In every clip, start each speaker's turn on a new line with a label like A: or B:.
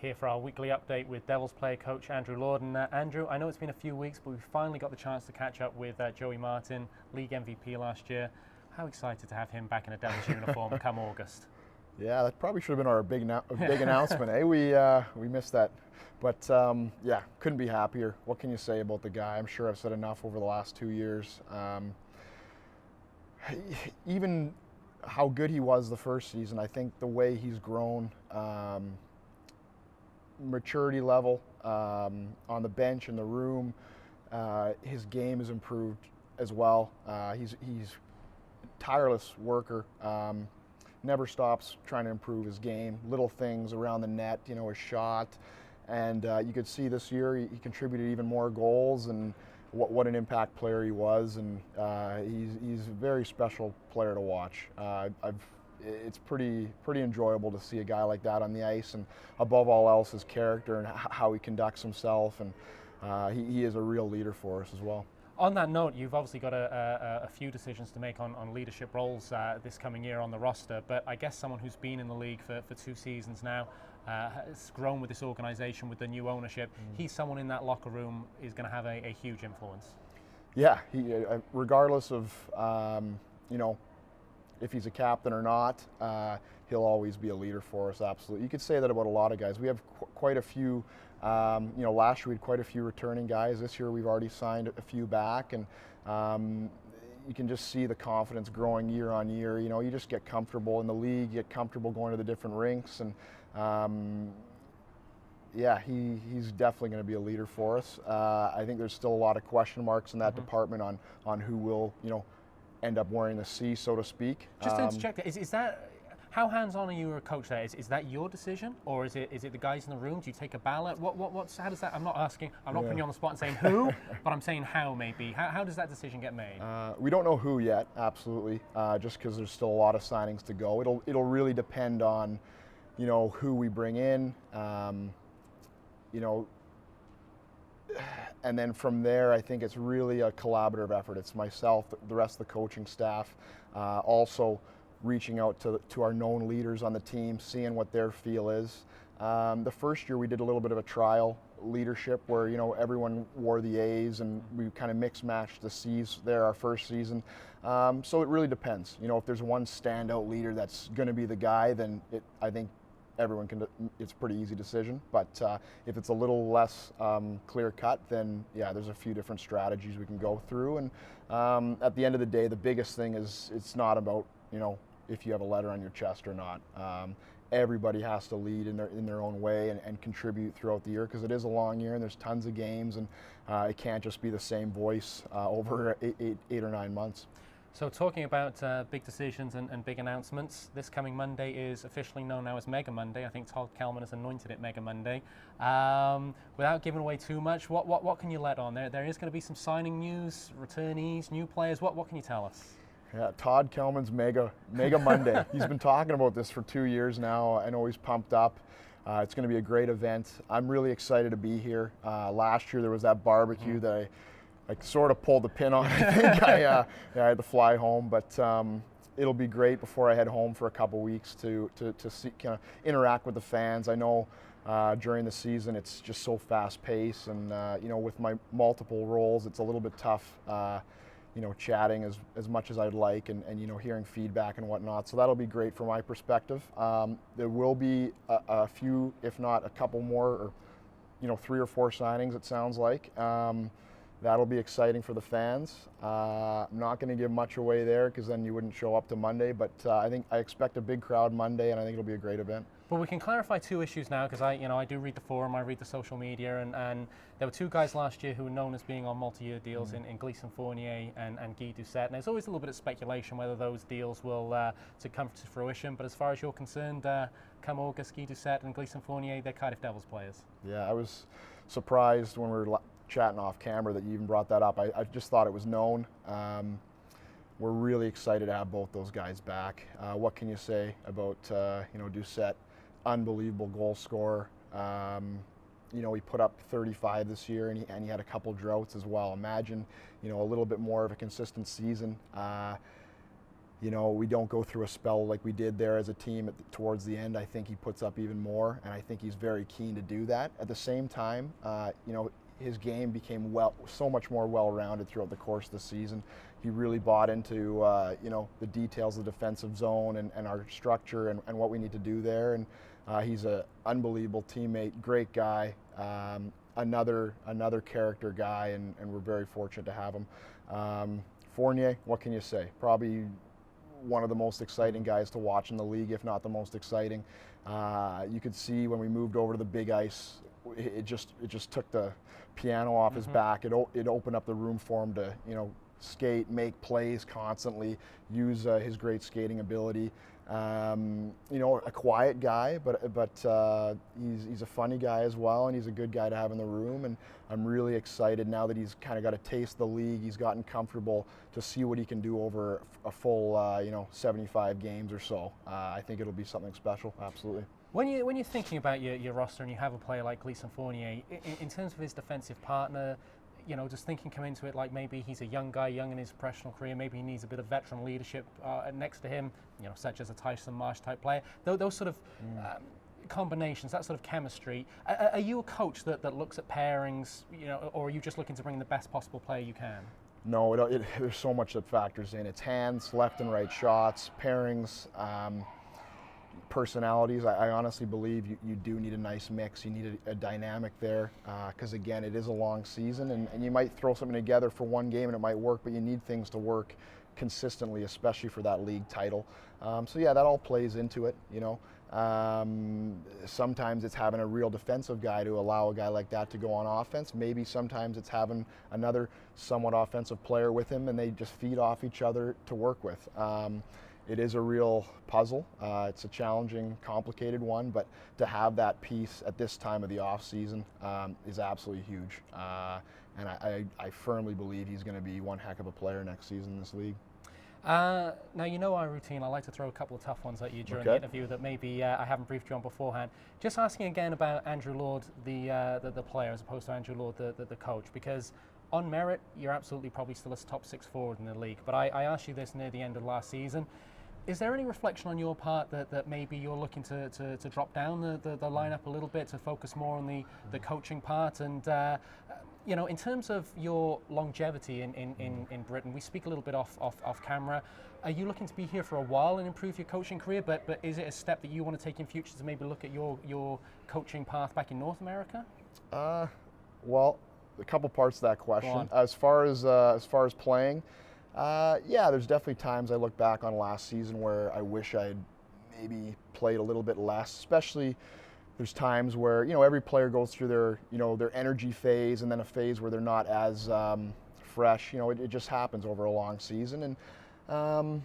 A: here for our weekly update with Devils player coach Andrew Lord. And Andrew, I know it's been a few weeks, but we finally got the chance to catch up with Joey Martin, league MVP last year. How excited to have him back in a Devils uniform come August.
B: Yeah, that probably should have been our big announcement. We missed that, but yeah, couldn't be happier. What can you say about the guy? I'm sure I've said enough over the last 2 years. Even how good he was the first season, I think the way he's grown, maturity level on the bench, in the room, his game has improved as well. He's a tireless worker. Never stops trying to improve his game. Little things around the net, his shot, and you could see this year he contributed even more goals, and what an impact player he was, and he's a very special player to watch. It's pretty enjoyable to see a guy like that on the ice, and above all else, his character and how he conducts himself, and he is a real leader for us as well.
A: On that note, you've obviously got a few decisions to make on leadership roles this coming year on the roster, but I guess someone who's been in the league for 2 seasons now, has grown with this organization, with the new ownership, he's someone in that locker room is going to have a huge influence.
B: Yeah, regardless of if he's a captain or not, he'll always be a leader for us, absolutely. You could say that about a lot of guys. We have quite a few, last year we had quite a few returning guys. This year we've already signed a few back, and you can just see the confidence growing year on year. You just get comfortable in the league, you get comfortable going to the different rinks, and yeah, he's definitely going to be a leader for us. I think there's still a lot of question marks in that department on who will, end up wearing the C, so to speak.
A: Just to interject, is that, how hands-on are you a coach there? Is that your decision, or is it the guys in the room? Do you take a ballot? How does that? I'm not putting you on the spot and saying who, but I'm saying how maybe. How does that decision get made?
B: We don't know who yet, absolutely, just because there's still a lot of signings to go. It'll really depend on, who we bring in, and then from there, I think it's really a collaborative effort. It's myself, the rest of the coaching staff, also reaching out to our known leaders on the team, seeing what their feel is. The first year we did a little bit of a trial leadership where, everyone wore the A's, and we kind of mix-matched the C's there our first season. So it really depends. If there's one standout leader that's going to be the guy, then I think everyone can. It's a pretty easy decision. But if it's a little less clear cut, then yeah, there's a few different strategies we can go through. And at the end of the day, the biggest thing is it's not about if you have a letter on your chest or not. Everybody has to lead in their own way and contribute throughout the year, because it is a long year and there's tons of games, and it can't just be the same voice over eight or 9 months.
A: So talking about big decisions and big announcements, this coming Monday is officially known now as Mega Monday. I think Todd Kelman has anointed it Mega Monday. Without giving away too much, what can you let on? There is going to be some signing news, returnees, new players. What can you tell us?
B: Yeah, Todd Kelman's Mega Monday. He's been talking about this for 2 years now. I know he's pumped up. It's going to be a great event. I'm really excited to be here. Last year there was that barbecue that I sort of pulled the pin on. I think I had to fly home, but it'll be great before I head home for a couple weeks to see, kind of interact with the fans. I know during the season it's just so fast paced, and with my multiple roles, it's a little bit tough. Chatting as much as I'd like, and hearing feedback and whatnot. So that'll be great from my perspective. There will be a few, if not a couple more, or 3 or 4 signings, it sounds like. That'll be exciting for the fans. I'm not going to give much away there, because then you wouldn't show up to Monday, but I expect a big crowd Monday, and I think it'll be a great event.
A: Well, we can clarify 2 issues now, because I do read the forum, I read the social media, and there were 2 guys last year who were known as being on multi-year deals in Gleason Fournier and Guy Doucette, and there's always a little bit of speculation whether those deals will to come to fruition, but as far as you're concerned, come August, Guy Doucette and Gleason Fournier, they're Cardiff Devils players. Yeah,
B: I was surprised when we were chatting off camera that you even brought that up. I just thought it was known. We're really excited to have both those guys back. What can you say about Doucette? Unbelievable goal scorer. He put up 35 this year, and he had a couple droughts as well. Imagine, a little bit more of a consistent season. we don't go through a spell like we did there as a team towards the end. I think he puts up even more, and I think he's very keen to do that. At the same time, his game became so much more well-rounded throughout the course of the season. He really bought into the details of the defensive zone and our structure and what we need to do there. And he's an unbelievable teammate, great guy, another character guy, and we're very fortunate to have him. Fournier, what can you say? Probably one of the most exciting guys to watch in the league, if not the most exciting. You could see when we moved over to the big ice, it just took the piano off his back. It opened up the room for him to skate, make plays constantly, use his great skating ability. A quiet guy, but he's a funny guy as well, and he's a good guy to have in the room. And I'm really excited now that he's kind of got a taste of the league. He's gotten comfortable to see what he can do over a full 75 games or so. I think it'll be something special. Absolutely.
A: When you're thinking about your roster and you have a player like Gleason Fournier, in terms of his defensive partner, just thinking come into it like maybe he's a young guy, young in his professional career, maybe he needs a bit of veteran leadership next to him, such as a Tyson Marsh type player. Those sort of combinations, that sort of chemistry. Are you a coach that looks at pairings, or are you just looking to bring the best possible player you can?
B: No, there's so much that factors in. It's hands, left and right shots, pairings, personalities. I honestly believe you do need a nice mix. You need a dynamic there because, again, it is a long season, and you might throw something together for one game and it might work, but you need things to work consistently, especially for that league title. So yeah, that all plays into it. Sometimes it's having a real defensive guy to allow a guy like that to go on offense. Maybe sometimes it's having another somewhat offensive player with him and they just feed off each other to work with. It is a real puzzle. It's a challenging, complicated one, but to have that piece at this time of the off season is absolutely huge. And I firmly believe he's going to be one heck of a player next season in this league.
A: Now, our routine. I like to throw a couple of tough ones at you during the interview that maybe I haven't briefed you on beforehand. Just asking again about Andrew Lord, the player, as opposed to Andrew Lord, the coach, because on merit, you're absolutely probably still a top 6 forward in the league. But I asked you this near the end of last season. Is there any reflection on your part that maybe you're looking to drop down the lineup a little bit to focus more on the coaching part? And in terms of your longevity in Britain, we speak a little bit off camera. Are you looking to be here for a while and improve your coaching career? But is it a step that you want to take in future to maybe look at your coaching path back in North America?
B: Well, a couple parts to that question. As far as playing. There's definitely times I look back on last season where I wish I'd maybe played a little bit less, especially there's times where, every player goes through their energy phase and then a phase where they're not as fresh. It just happens over a long season. And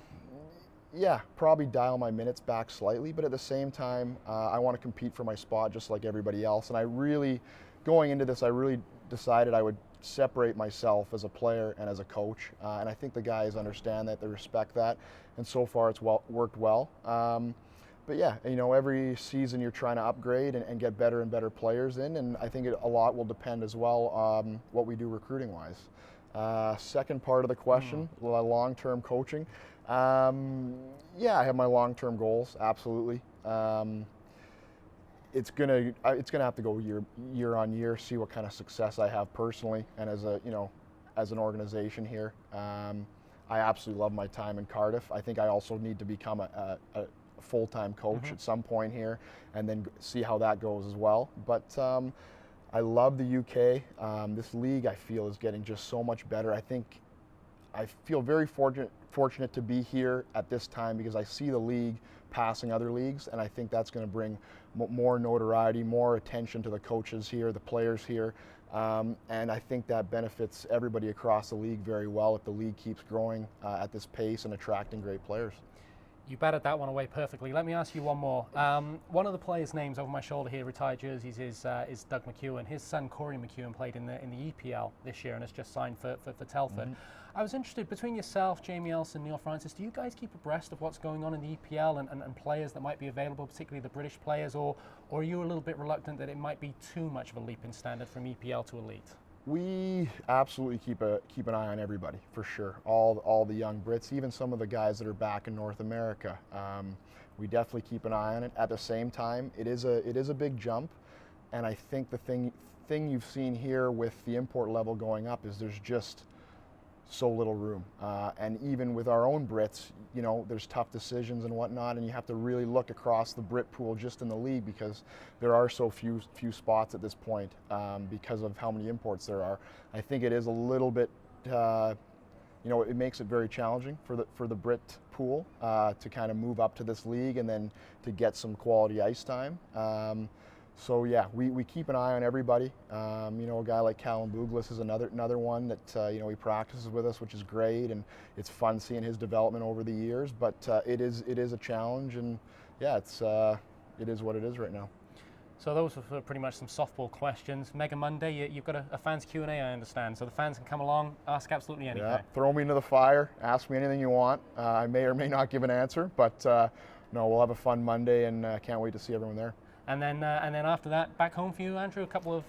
B: probably dial my minutes back slightly, but at the same time, I want to compete for my spot just like everybody else. And going into this, I really decided I would separate myself as a player and as a coach, and I think the guys understand that, they respect that, and so far it's worked well. But yeah, every season you're trying to upgrade and get better and better players in, and I think a lot will depend as well on what we do recruiting wise. Second part of the question, long-term coaching. I have my long-term goals, absolutely. It's gonna have to go year on year, see what kind of success I have personally and as an organization here. I absolutely love my time in Cardiff. I think I also need to become a full-time coach at some point here, and then see how that goes as well. But I love the UK. This league, I feel, is getting just so much better. I feel very fortunate to be here at this time because I see the league passing other leagues, and I think that's going to bring more notoriety, more attention to the coaches here, the players here, and I think that benefits everybody across the league very well if the league keeps growing at this pace and attracting great players.
A: You batted that one away perfectly. Let me ask you one more. One of the players' names over my shoulder here, retired jerseys, is Doug McEwen. His son Corey McEwen played in the EPL this year and has just signed for Telford. I was interested, between yourself, Jamie Elson, Neil Francis, do you guys keep abreast of what's going on in the EPL and players that might be available, particularly the British players, or are you a little bit reluctant that it might be too much of a leap in standard from EPL to elite?
B: We absolutely keep an eye on everybody, for sure. All the young Brits, even some of the guys that are back in North America. We definitely keep an eye on it. At the same time, it is a big jump, and I think the thing you've seen here with the import level going up is there's just so little room. And even with our own Brits, you know, there's tough decisions and whatnot, and you have to really look across the Brit pool just in the league because there are so few spots at this point because of how many imports there are. I think it is a little bit, you know, it makes it very challenging for the Brit pool to kind of move up to this league and then to get some quality ice time. So yeah, we keep an eye on everybody. You know, a guy like Callum Bouglis is another one that you know, he practices with us, which is great, and it's fun seeing his development over the years. But it is a challenge, and yeah, it is what it is right now.
A: So those were pretty much some softball questions. Mega Monday, you've got a fans Q&A, I understand. So the fans can come along, ask absolutely anything.
B: Yeah, throw me into the fire, ask me anything you want. I may or may not give an answer, but no, we'll have a fun Monday, and can't wait to see everyone there.
A: And then after that, back home for you, Andrew. A couple of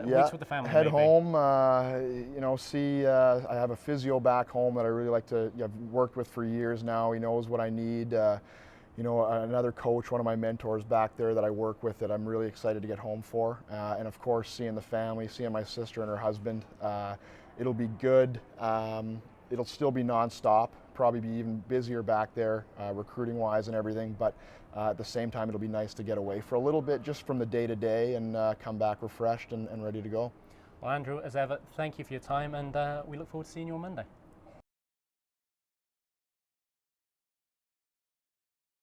A: weeks with the family.
B: Head
A: maybe.
B: home. You know, see. I have a physio back home that I really like to. I've worked with for years now. He knows what I need. You know, another coach, one of my mentors back there that I work with, that I'm really excited to get home for. And of course, seeing the family, seeing my sister and her husband. It'll be good. It'll still be nonstop. Probably be even busier back there, recruiting-wise and everything. But at the same time, it'll be nice to get away for a little bit, just from the day-to-day, and come back refreshed and ready to go.
A: Well, Andrew, as ever, thank you for your time, and we look forward to seeing you on Monday.